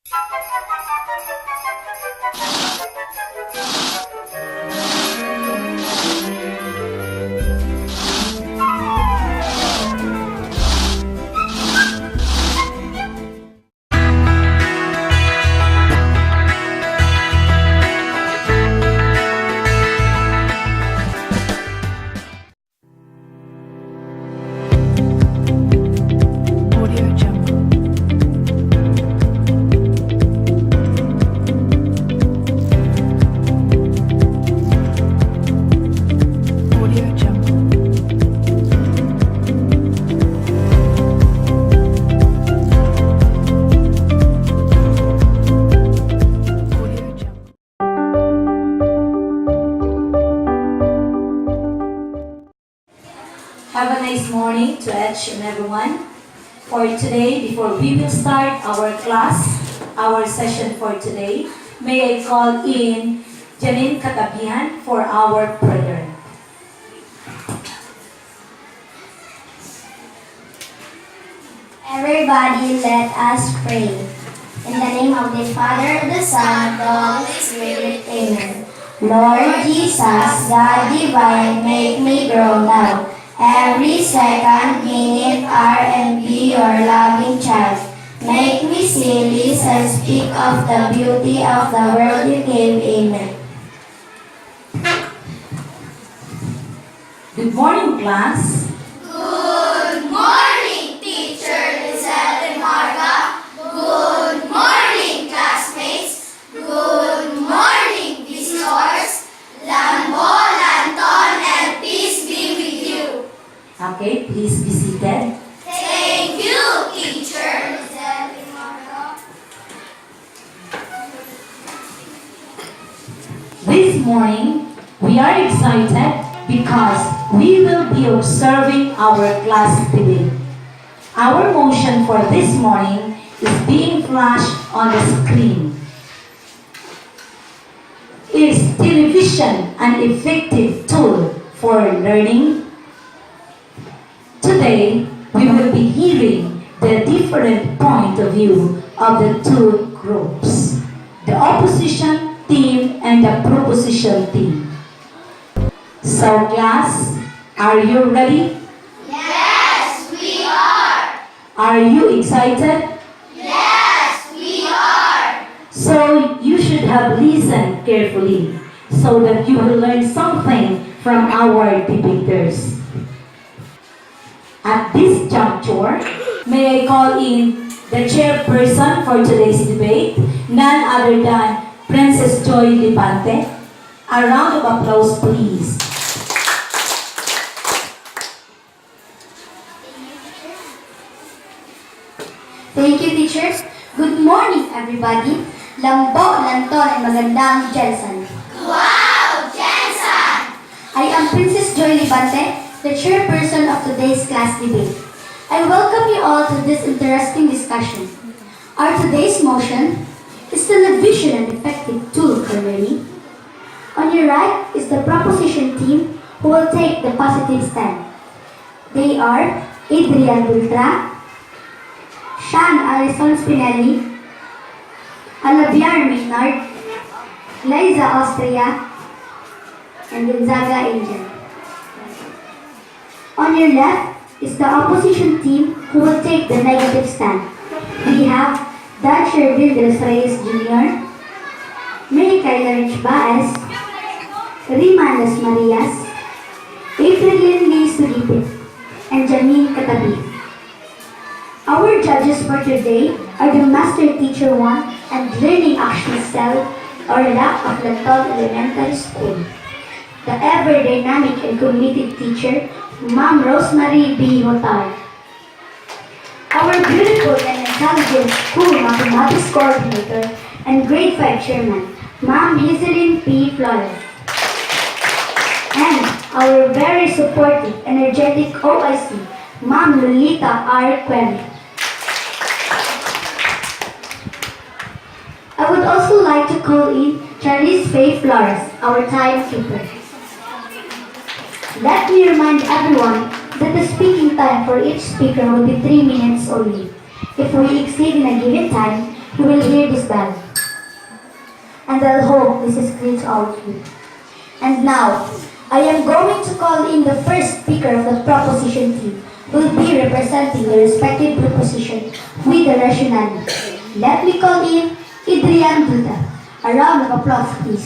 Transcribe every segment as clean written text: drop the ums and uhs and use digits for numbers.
Have a nice morning to each and everyone. For today, before we will start our class, our session for today, may I call in Janine Katabihan for our prayer. Everybody, let us pray. In the name of the Father, the Son, and the Holy Spirit. Amen. Lord Jesus, God divine, make me grow now. Every second, minute, hour, and be your loving child. Make me see, listen, speak of the beauty of the world you gave. Amen. Good morning, class. Good morning, teacher Liezel and Imarga. Good morning, classmates. Good morning, visitors. Lambo, Lanton, and peace be with you. Okay, please be seated. Thank you, teacher Liezel and Imarga. This morning, we are excited because we will be observing our class debate. Our motion for this morning is being flashed on the screen. Is television an effective tool for learning? Today, we will be hearing the different point of view of the two groups, the opposition team and the proposition team. So class, are you ready? Yes, we are. Are you excited? Yes, we are. So you should have listened carefully so that you will learn something from our debaters. At this juncture, may I call in the chairperson for today's debate, none other than Princess Joy Lipante. A round of applause, please. Thank you, teachers. Good morning, everybody. Lambo, Lanton, and magandang Jensen. Wow, Jensen! I am Princess Joy Libante, the chairperson of today's class debate. I welcome you all to this interesting discussion. Our today's motion is television an effective tool for learning. On your right is the proposition team who will take the positive stand. They are Adrian Dultra, Sean Alison Spinelli, Alabiar Maynard, Liza Austria, and Gonzaga Angel. On your left is the opposition team who will take the negative stand. We have Dan Sherville de los Reyes Jr., May Kailarich Baez, Rima Las Marias, April Lee Sudipit, and Janine Katabi. Our judges for today are the Master Teacher 1 and Learning Action Cell or LAC of Lanton Elementary School. The ever-dynamic and committed teacher, Ma'am Rosemary B. Hotar. Our beautiful and intelligent school mathematics coordinator and grade 5 chairman, Ma'am Hazelin P. Flores. And our very supportive, energetic OIC, Ma'am Lolita R. Quemi. I would also like to call in Charlize Faye Flores, our timekeeper. Let me remind everyone that the speaking time for each speaker will be 3 minutes only. If we exceed in a given time, you will hear this well hope this is clear to all of you. And now, I am going to call in the first speaker of the proposition team, who will be representing the respective proposition with the rationale. Let me call in Adrian Duda. A round of applause, please.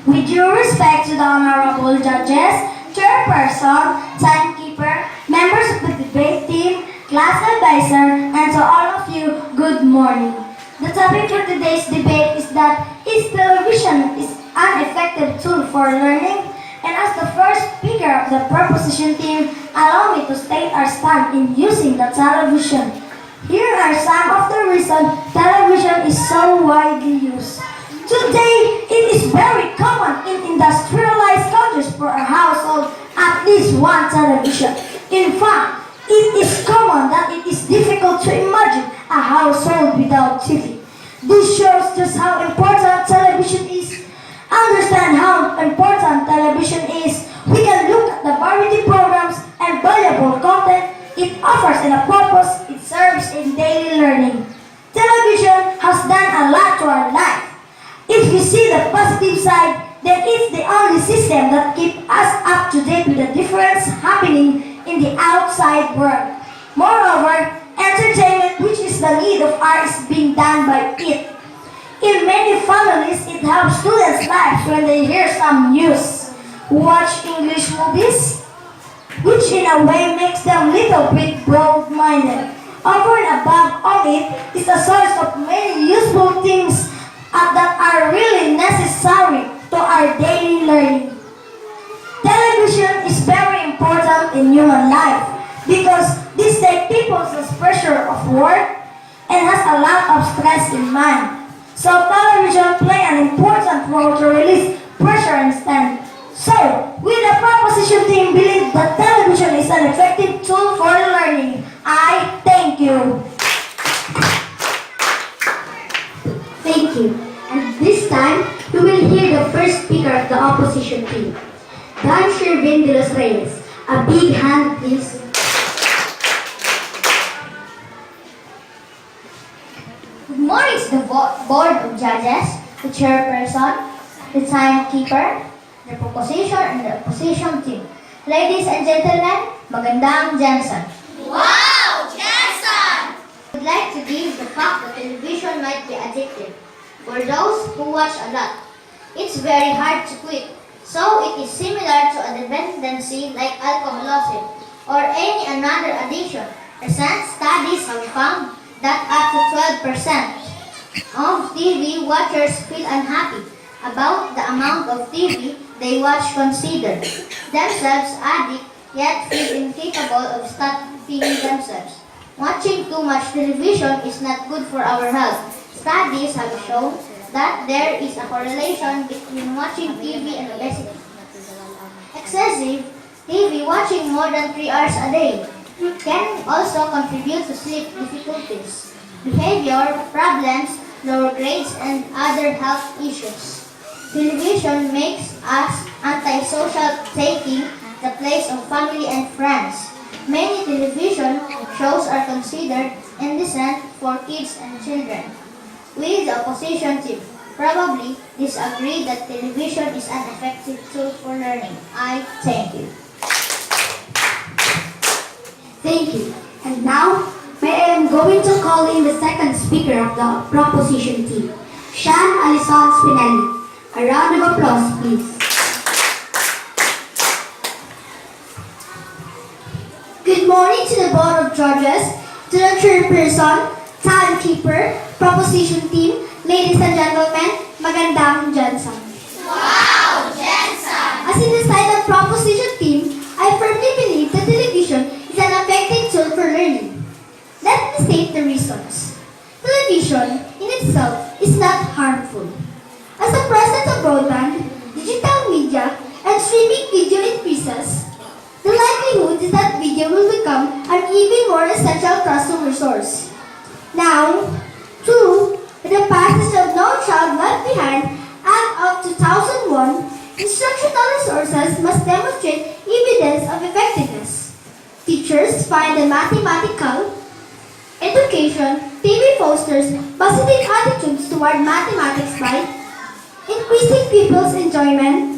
With due respect to the honorable judges, chairperson, timekeeper, members of the debate team, class advisor, and to all of you, good morning. The topic for today's debate is that is television is an effective tool for learning? And as the first speaker of the proposition team, allow me to state our stand in using the television. Here are some of the reasons television is so widely used. Today, it is very common in industrialized countries for a household at least one television. In fact, it is common that it is difficult to imagine a household without TV. This shows just how important television is. Understand how important television is. We can look at the variety programs and valuable content it offers and the purpose it serves in daily learning. Television has done a lot to our life. If we see the positive side, then it's the only system that keeps us up to date with the difference happening in the outside world. Moreover, entertainment, which is the need of ours, is being done by it. In many families, it helps students' lives when they hear some news, watch English movies, which in a way makes them little bit broad-minded. Over and above all it is a source of many useful things that are really necessary to our daily learning. Television is very important in human life because this takes people's pressure of work and has a lot of stress in mind. So television play an important role to release pressure instead. So, we the proposition team believe that television is an effective tool for learning. I thank you. Thank you. And this time, we will hear the first speaker of the opposition team, Dan Shervin de los Reyes. A big hand, please. Good morning to the board of judges, the chairperson, the timekeeper, the proposition and the opposition team. Ladies and gentlemen, magandang Jensen. Wow, Jensen! I would like to give the fact that television might be addictive for those who watch a lot. It's very hard to quit, so it is similar to a dependency like alcoholism or any another addiction. Recent studies have found that up to 12% of TV watchers feel unhappy about the amount of TV they watch, consider themselves addict yet feel incapable of stopping themselves. Watching too much television is not good for our health. Studies have shown that there is a correlation between watching TV and obesity. Excessive TV watching more than 3 hours a day can also contribute to sleep difficulties, behavior problems, lower grades, and other health issues. Television makes us antisocial, taking the place of family and friends. Many television shows are considered indecent for kids and children. We, the opposition team, probably disagree that television is an effective tool for learning. I thank you. Thank you. And now, I am going to call in the second speaker of the proposition team, Sean Alison Spinelli. A round of applause, please. Good morning to the board of judges, to the chairperson, timekeeper, proposition team, ladies and gentlemen, magandang Jensen. Wow, Jensen! As in the side of proposition team, I firmly believe that television is an effective tool for learning. Let me state the reasons. Television in itself is not harmful. As the presence of broadband, digital media, and streaming video increases, the likelihood is that video will become an even more essential classroom resource. Now, two, with the passage of No Child Left Behind Act of 2001, instructional resources must demonstrate evidence of effectiveness. Teachers find the mathematical Education, TV fosters positive attitudes toward mathematics by increasing people's enjoyment,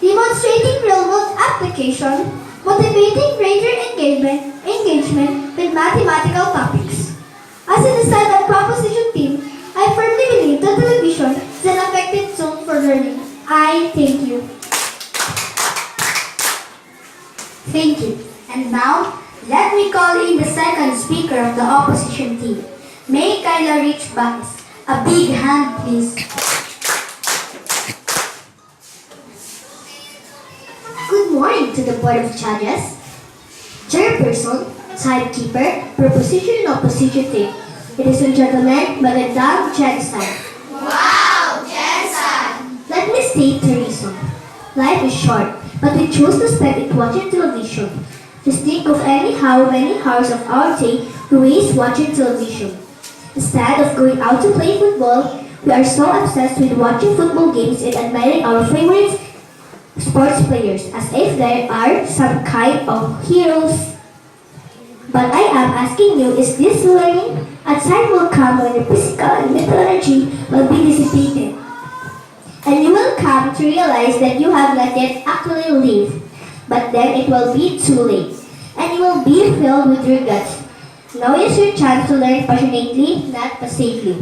demonstrating real-world application, motivating greater engagement with mathematical topics. As a decided proposition team, I firmly believe that television is an effective tool for learning. I thank you. Thank you. And now, let me call in the second speaker of the opposition team. May Kyla reach back. A big hand, please. Good morning to the Board of Judges, Chairperson, Timekeeper, Proposition and Opposition team. Ladies and gentlemen, Magandang Jensen. Wow, Jensen! Let me state the reason. Life is short, but we choose to spend it watching television. Just think of how many hours of our day we waste watching television. Instead of going out to play football, we are so obsessed with watching football games and admiring our favorite sports players as if they are some kind of heroes. But I am asking you, is this learning? A time will come when your physical and mental energy will be dissipated. And you will come to realize that you have not yet actually lived. But then it will be too late. And you will be filled with regrets. Now is your chance to learn passionately, not passively.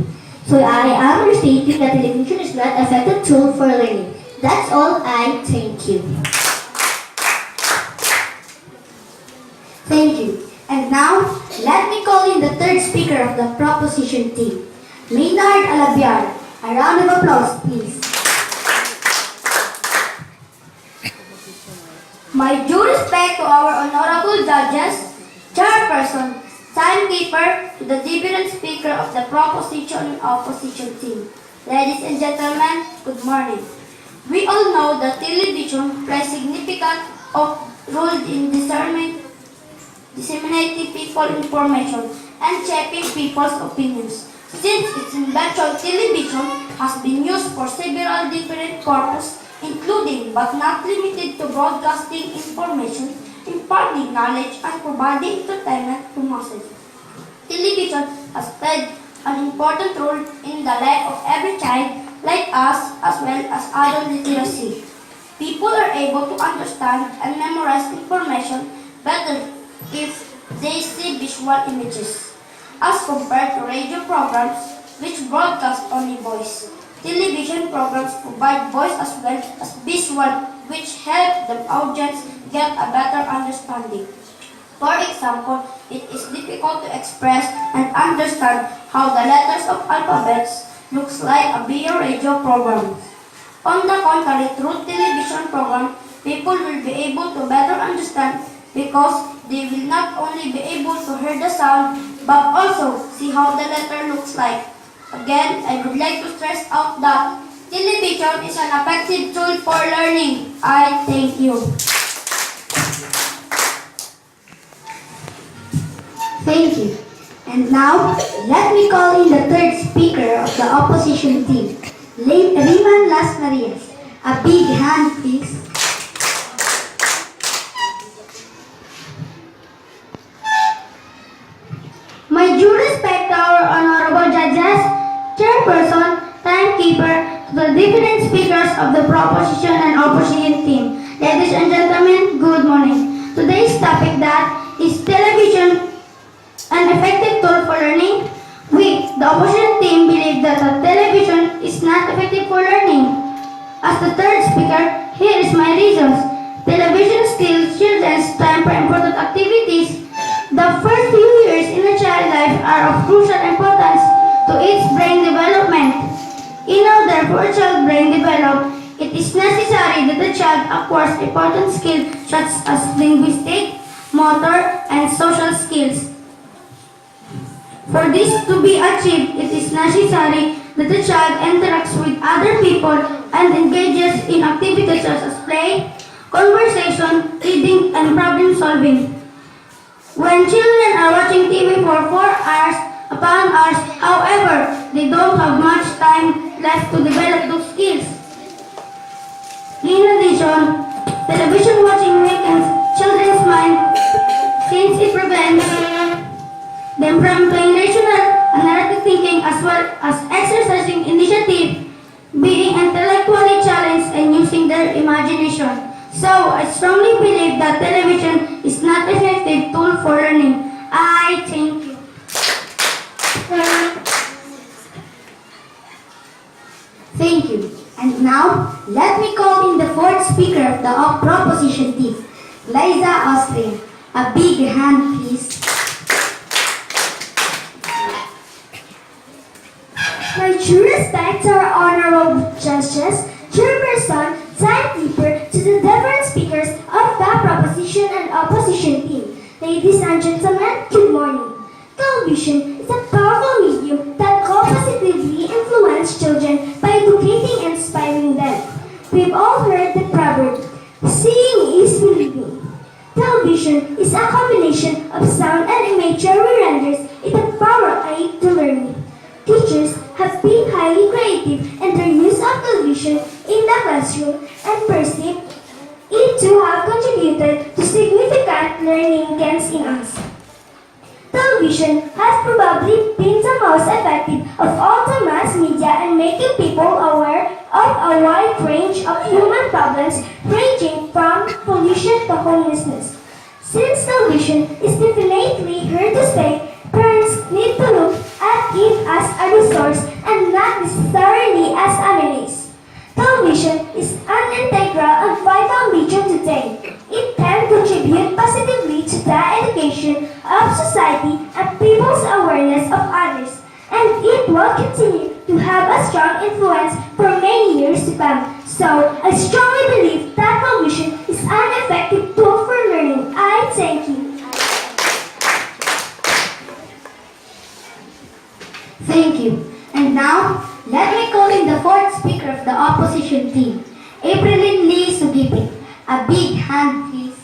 So I am restating that television is not an effective tool for learning. That's all. I thank you. Thank you. And now, let me call in the third speaker of the proposition team, Maynard Alabiar. A round of applause, please. My due respect to our honorable judges, chairperson, timekeeper, to the different speaker of the proposition and opposition team. Ladies and gentlemen, good morning. We all know that television plays significant role in disseminating people information and shaping people's opinions. Since its invention, television has been used for several different purposes, including but not limited to broadcasting information, imparting knowledge, and providing entertainment to masses. Television has played an important role in the life of every child like us, as well as adult literacy. People are able to understand and memorize information better if they see visual images, as compared to radio programs which broadcast only voice. Television programs provide voice as well as visual, which help the audience get a better understanding. For example, it is difficult to express and understand how the letters of alphabets looks like via radio program. On the contrary, through television program, people will be able to better understand because they will not only be able to hear the sound but also see how the letter looks like. Again, I would like to stress out that television is an effective tool for learning. I thank you. Thank you. And now, let me call in the third speaker of the opposition team, Riman Las Marias. A big hand, please. My due respect to our honorable judges, chairperson, timekeeper, to the different speakers of the proposition and opposition team. Ladies and gentlemen, good morning. Today's topic that is television an effective tool for learning? We, the opposition team, believe that the television is not effective for learning. As the third speaker, here is my reasons. Television steals children's time for important activities. The first few years in a child's life are of crucial importance to its brain development. In order for a child's brain develop, it is necessary that the child acquires important skills such as linguistic, motor, and social skills. For this to be achieved, it is necessary that the child interacts with other people and engages in activities such as play, conversation, reading, and problem solving. When children are watching TV for 4 hours upon hours, however, they don't have much time left to develop those skills. In addition, television watching weakens children's mind since it prevents them from playing their the proposition team. Liezel, Austria. A big hand, please. My due respect to our honorable judges, chairperson, timekeeper, to the different speakers of the proposition and opposition team. Ladies and gentlemen, good morning. Television is a powerful medium that can positively influence children by educating and inspiring them. We've all heard the proverb, seeing is believing. Television is a combination of sound and imagery renders it a powerful aid to learning. Teachers have been highly creative in their use of television in the classroom and perceive it to have contributed to significant learning gains in us. Television has probably been the most effective of all the mass media in making people aware of a wide range of human problems ranging from pollution to homelessness. Since television is definitely here to stay, parents need to look at it as a resource and not necessarily as a menace. Television is an integral and vital medium today. It can contribute positively to the education of society and people's awareness of others, and it will continue to have a strong influence for many years to come. So, I strongly believe that television is an effective tool for learning. I thank you. Thank you. And now, let me call in the fourth speaker of the opposition team, April Lee Sugipit. A big hand, please.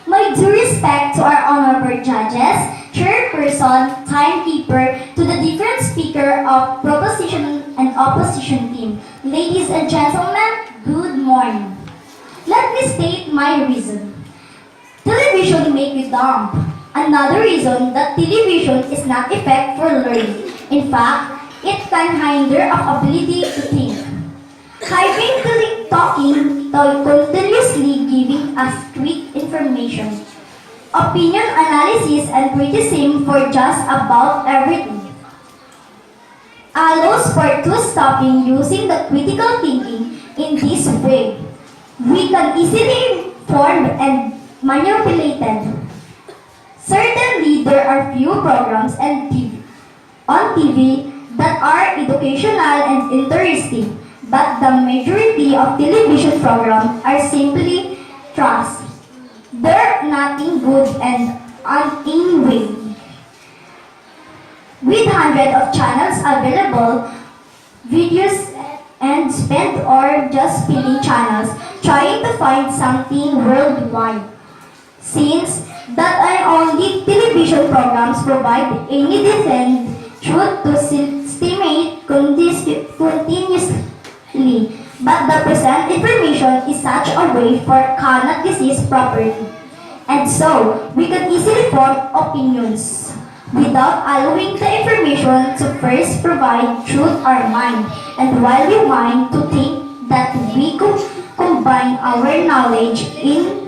My due respect to our honorable judges, chairperson, timekeeper, to the different speaker of proposition and opposition team. Ladies and gentlemen, good morning. Let me state my reason. Television make you dumb. Another reason that television is not effective for learning. In fact, it can hinder our ability to think. Having talking to continuously giving us quick information, opinion analysis and criticism for just about everything. Allows for to stopping using the critical thinking in this way. We can easily form and manipulated. Certainly, there are few programs on TV that are educational and interesting, but the majority of television programs are simply trash. They're nothing good and uninging. With hundreds of channels available, videos and spend or just spinning channels trying to find something worldwide. Since that are only television programs provide any decent truth to estimate continuously, but the present information is such a way for cannot disease properly. And so, we can easily form opinions without allowing the information to first provide truth our mind, and while we mind to think that we could combine our knowledge in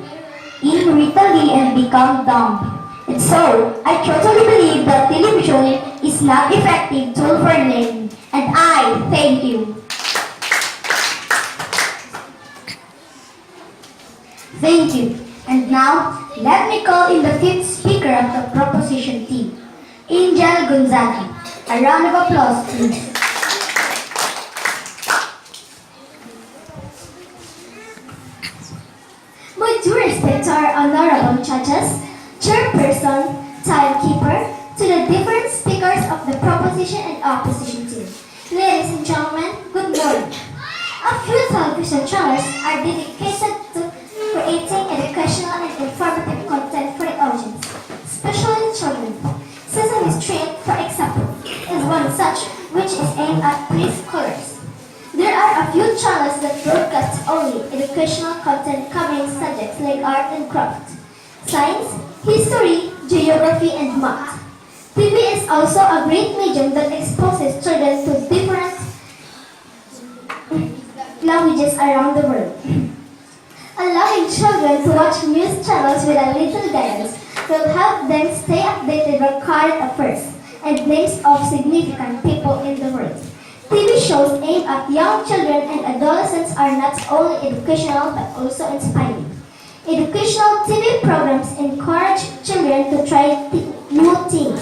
readily and become dumb. And so, I totally believe that television is not effective tool for learning. And I thank you. Thank you. And now, let me call in the fifth speaker of the proposition team, Angel Gonzaga. A round of applause, please. My due respect to our honorable judges, chairperson, timekeeper, to the different speakers of the proposition and opposition team. Ladies and gentlemen, good morning. A few television channels are dedicated to creating educational and informative content for the audience, especially children. Sesame Street, for example, is one such, which is aimed at preschoolers. There are a few channels that broadcast only educational content covering subjects like art and craft, science, history, geography, and math. TV is also a great medium that exposes children to different languages around the world. Allowing children to watch news channels with a little guidance will help them stay updated with current affairs and names of significant people in the world. TV shows aimed at young children and adolescents are not only educational but also inspiring. Educational TV programs encourage children to try new things.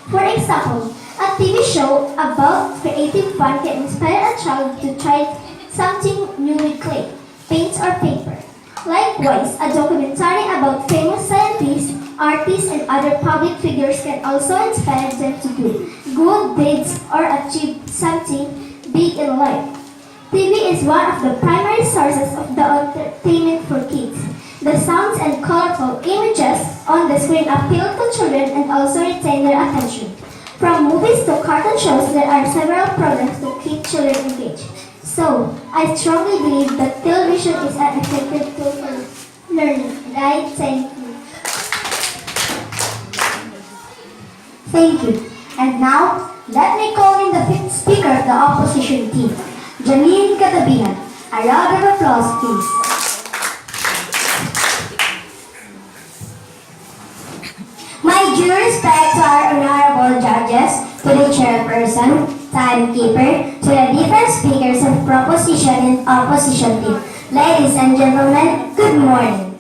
For example, a TV show about creative fun can inspire a child to try something new with clay, paints, or paper. Likewise, a documentary about famous scientists, artists, and other public figures can also inspire them to do good deeds or achieve something big in life. TV is one of the primary sources of the entertainment for kids. The sounds and colorful images on the screen appeal to children and also retain their attention. From movies to cartoon shows, there are several programs to keep children engaged. So, I strongly believe that television is an effective tool for learning. And I thank you. Thank you. And now, let me call in the fifth speaker of the opposition team, Janine Katabihan. A round of applause, please. My due respect to our honorable judges, to the chairperson, timekeeper, to the different speakers of proposition and opposition team. Ladies and gentlemen, good morning.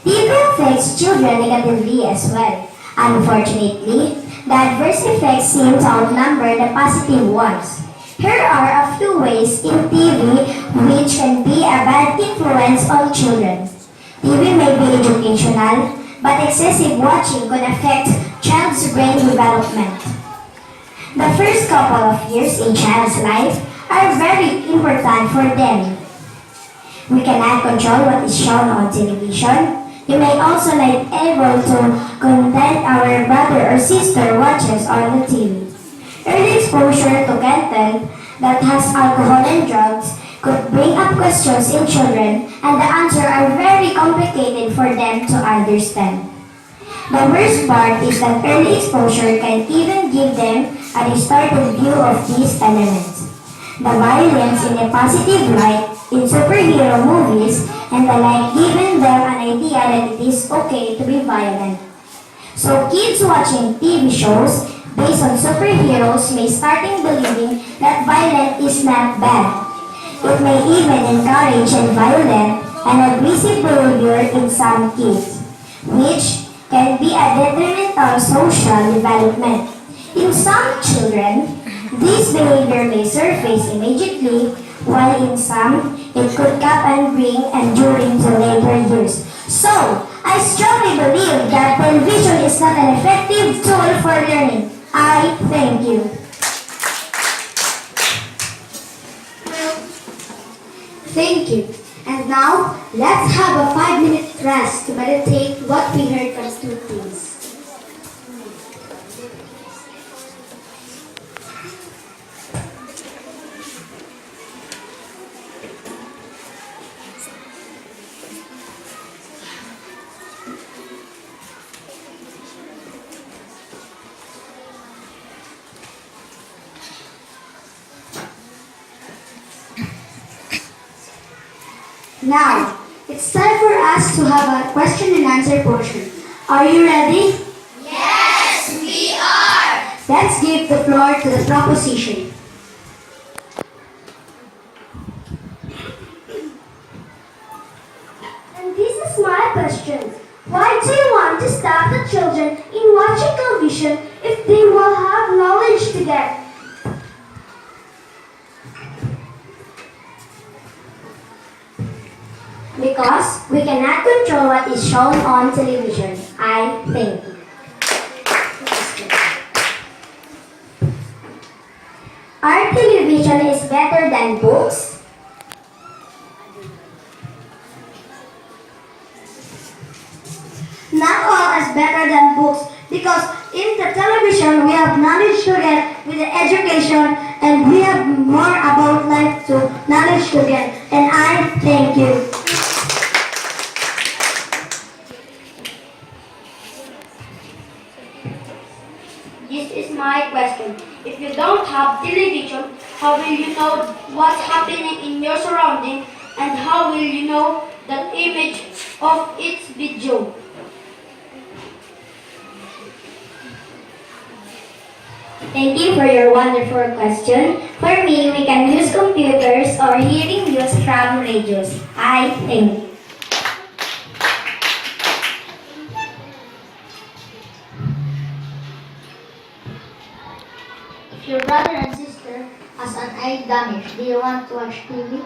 TV affects children negatively as well. Unfortunately, the adverse effects seem to outnumber the positive ones. Here are a few ways in TV which can be a bad influence on children. TV may be educational, but excessive watching could affect child's brain development. The first couple of years in child's life are very important for them. We cannot control what is shown on television. You may also not able to content our brother or sister watches on the TV. Early exposure to content that has alcohol and drugs could bring up questions in children, and the answers are very complicated for them to understand. The worst part is that early exposure can even give them a distorted view of these elements. The violence in a positive light in superhero movies and the like, giving them an idea that it is okay to be violent. So kids watching TV shows based on superheroes may start believing that violence is not bad. It may even encourage violent and aggressive behavior in some kids, which can be a detrimental social development. In some children, this behavior may surface immediately, while in some, it could come and bring and during the later years. So, I strongly believe that television is not an effective tool for learning. I thank you. Thank you. And now, let's have a 5-minute rest to meditate what we heard from two teams. Now, it's time for us to have a question and answer portion. Are you ready? Yes, we are. Let's give the floor to the proposition. And this is my question. Why do you want to stop the children in watching television if they will have knowledge to get? Because we cannot control what is shown on television. I think. Our television is better than books. Not all is better than books, because in the television we have knowledge to get with the education, and we have more about life to knowledge to get. And I thank you. This is my question. If you don't have television, how will you know what's happening in your surrounding, and how will you know the image of its video? Thank you for your wonderful question. For me, we can use computers or hearing news from radios. I think. If your brother and sister has an eye damage, do you want to watch TV?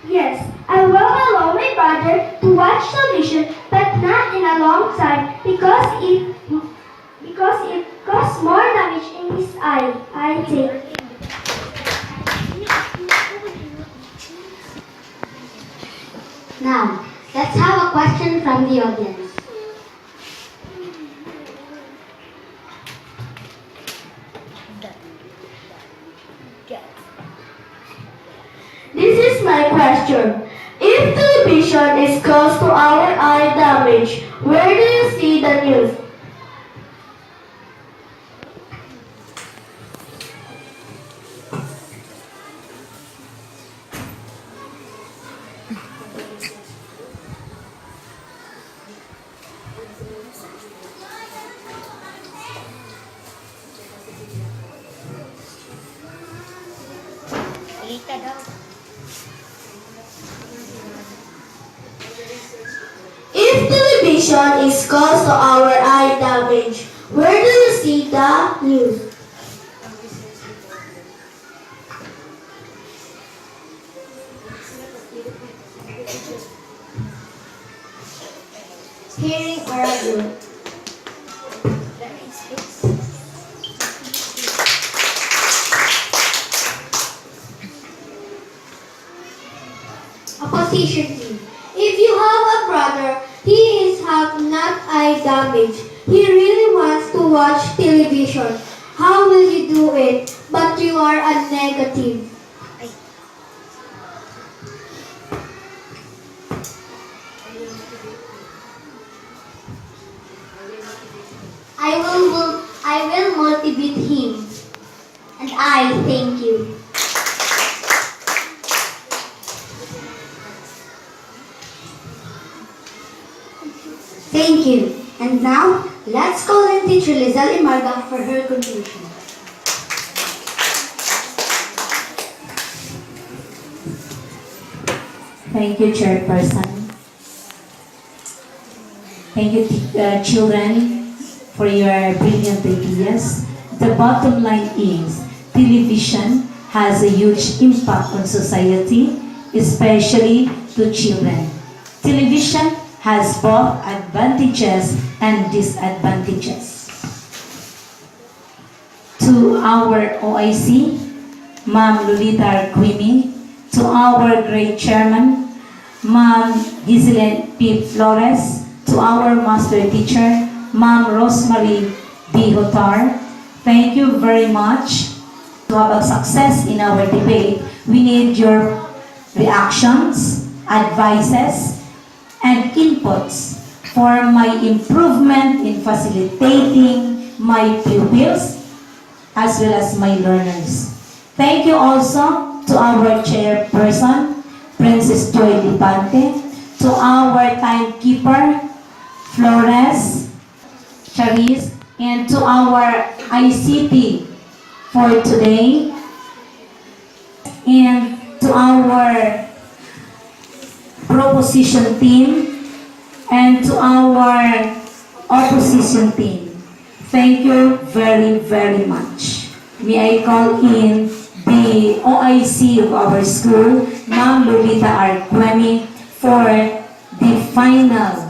Yes, I will allow my brother to watch television, but not in a long time because it causes more damage in his eye. I think. Now, let's have a question from the audience. This is my question. If television is close to our eye damage, where do you see the news? If television is close to our eye damage, where do you see the news? Hearing or radio? Opposition team. If you have a brother, he is have not eye damage. He really wants to watch television. How will you do it? But you are a negative. I will motivate him. And I thank you. Thank you. And now, let's call in teacher Liezel Imarga for her conclusion. Thank you, Chairperson. Thank you, children, for your brilliant ideas. The bottom line is, television has a huge impact on society, especially to children. Television has both advantages and disadvantages. To our OIC, Ma'am Lolita Quimi, to our great chairman, Ma'am Giseline P. Flores, to our master teacher, Ma'am Rosemary B. Hotar, thank you very much. To have a success in our debate, we need your reactions, advices, and inputs for my improvement in facilitating my pupils as well as my learners. Thank you also to our chairperson, Princess Joy Lipante, to our timekeeper, Flores, Charis, and to our ICT for today, and to our proposition team, and to our opposition team. Thank you very, very much. May I call in the OIC of our school, Ma'am Lolita R. Quemi, for the final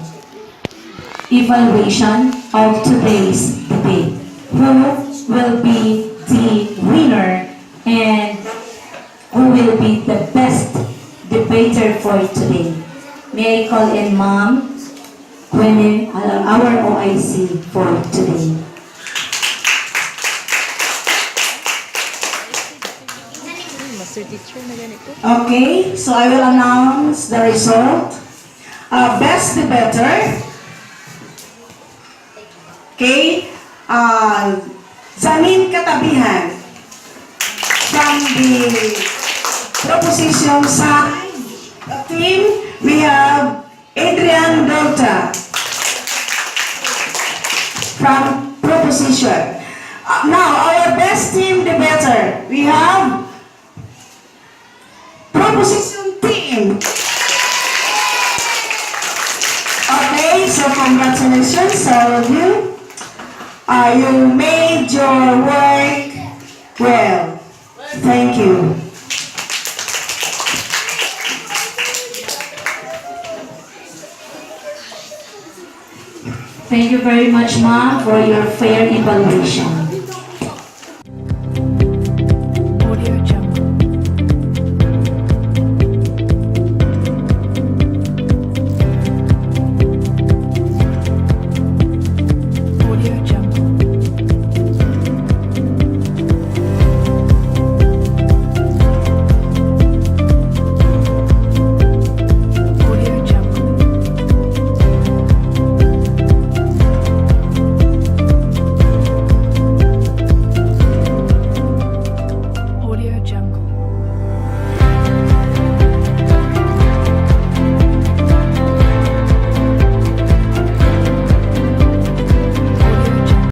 evaluation of today's debate. Who will be the winner and who will be the best debater for today? May I call in Ma'am Quemi, our OIC for today. Okay, so I will announce the result. Best debater. Okay, Zamin Katabihan from the proposition side team. We have Adrian Delta. from proposition. Now, our best team debater, we have proposition team. Okay, so congratulations all of you. You made your work well. Thank you. Thank you very much, ma'am, for your fair evaluation. Audio Jungle.